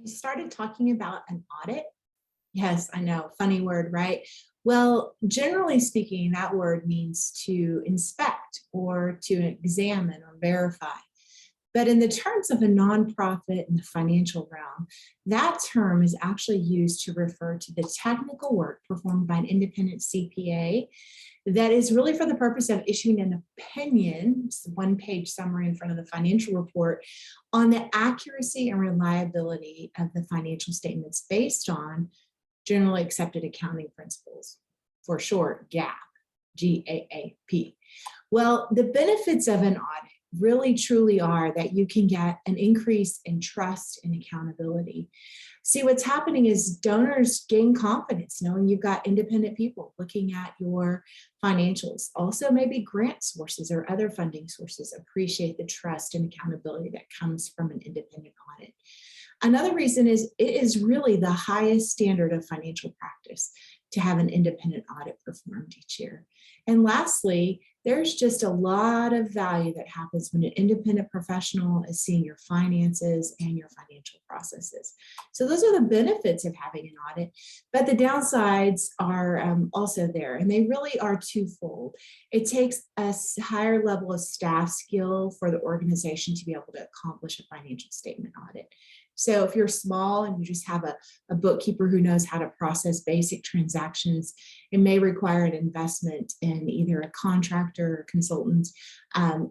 You started talking about an audit. Yes, I know, funny word, right? Well, generally speaking, that word means to inspect or to examine or verify. But in the terms of a nonprofit in the financial realm, that term is actually used to refer to the technical work performed by an independent CPA that is really for the purpose of issuing an opinion, it's a one-page summary in front of the financial report, on the accuracy and reliability of the financial statements based on generally accepted accounting principles, for short, GAAP, GAAP. Well, the benefits of an audit really truly are that you can get an increase in trust and accountability. See, what's happening is donors gain confidence knowing you've got independent people looking at your financials. Also, maybe grant sources or other funding sources appreciate the trust and accountability that comes from an independent audit. Another reason is it is really the highest standard of financial practice to have an independent audit performed each year. And lastly, there's just a lot of value that happens when an independent professional is seeing your finances and your financial processes. So those are the benefits of having an audit, but the downsides are also there, and they really are twofold. It takes a higher level of staff skill for the organization to be able to accomplish a financial statement audit. So if you're small and you just have a bookkeeper who knows how to process basic transactions, it may require an investment in either a contractor or consultant,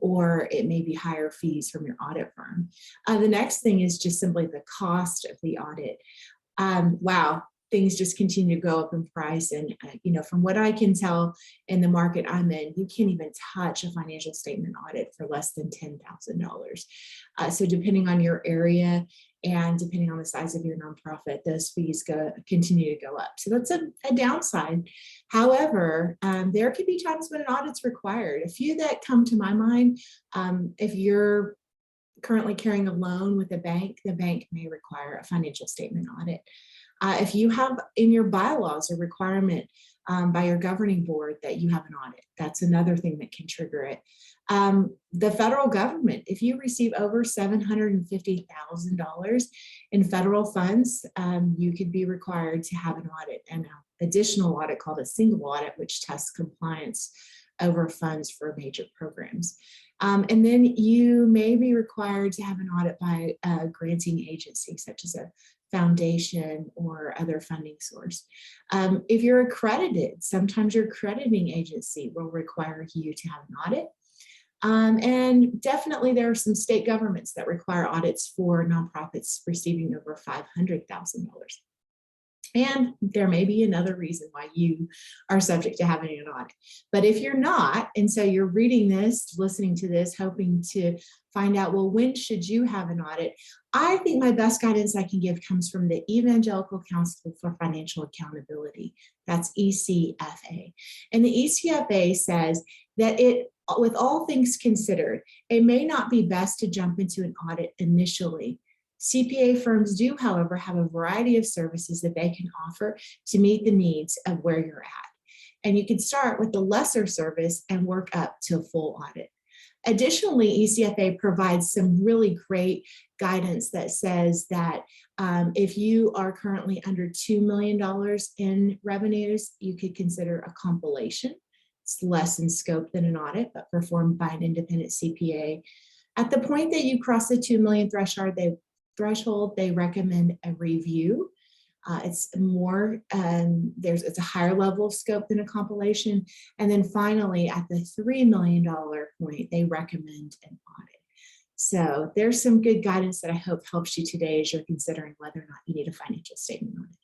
or it may be higher fees from your audit firm. The next thing is just simply the cost of the audit. Wow, things just continue to go up in price. And, from what I can tell in the market I'm in, you can't even touch a financial statement audit for less than $10,000. So depending on your area and depending on the size of your nonprofit, those fees continue to go up. So that's a downside. However, there could be times when an audit's required. A few that come to my mind, if you're currently carrying a loan with the bank may require a financial statement audit. If you have in your bylaws a requirement by your governing board that you have an audit, that's another thing that can trigger it. The federal government, if you receive over $750,000 in federal funds, you could be required to have an audit, and an additional audit called a single audit, which tests compliance over funds for major programs. And then you may be required to have an audit by a granting agency, such as a foundation or other funding source. If you're accredited, sometimes your accrediting agency will require you to have an audit. And definitely there are some state governments that require audits for nonprofits receiving over $500,000. And there may be another reason why you are subject to having an audit. But if you're not, and so you're reading this, listening to this, hoping to find out, well, when should you have an audit? I think my best guidance I can give comes from the Evangelical Council for Financial Accountability. That's ECFA. And the ECFA says that with all things considered, it may not be best to jump into an audit initially. CPA firms do, however, have a variety of services that they can offer to meet the needs of where you're at. And you can start with the lesser service and work up to a full audit. Additionally, ECFA provides some really great guidance that says that if you are currently under $2 million in revenues, you could consider a compilation. It's less in scope than an audit, but performed by an independent CPA. At the point that you cross the 2 million threshold, they recommend a review. It's more, it's a higher level of scope than a compilation. And then finally, at the $3 million point, they recommend an audit. So there's some good guidance that I hope helps you today as you're considering whether or not you need a financial statement audit.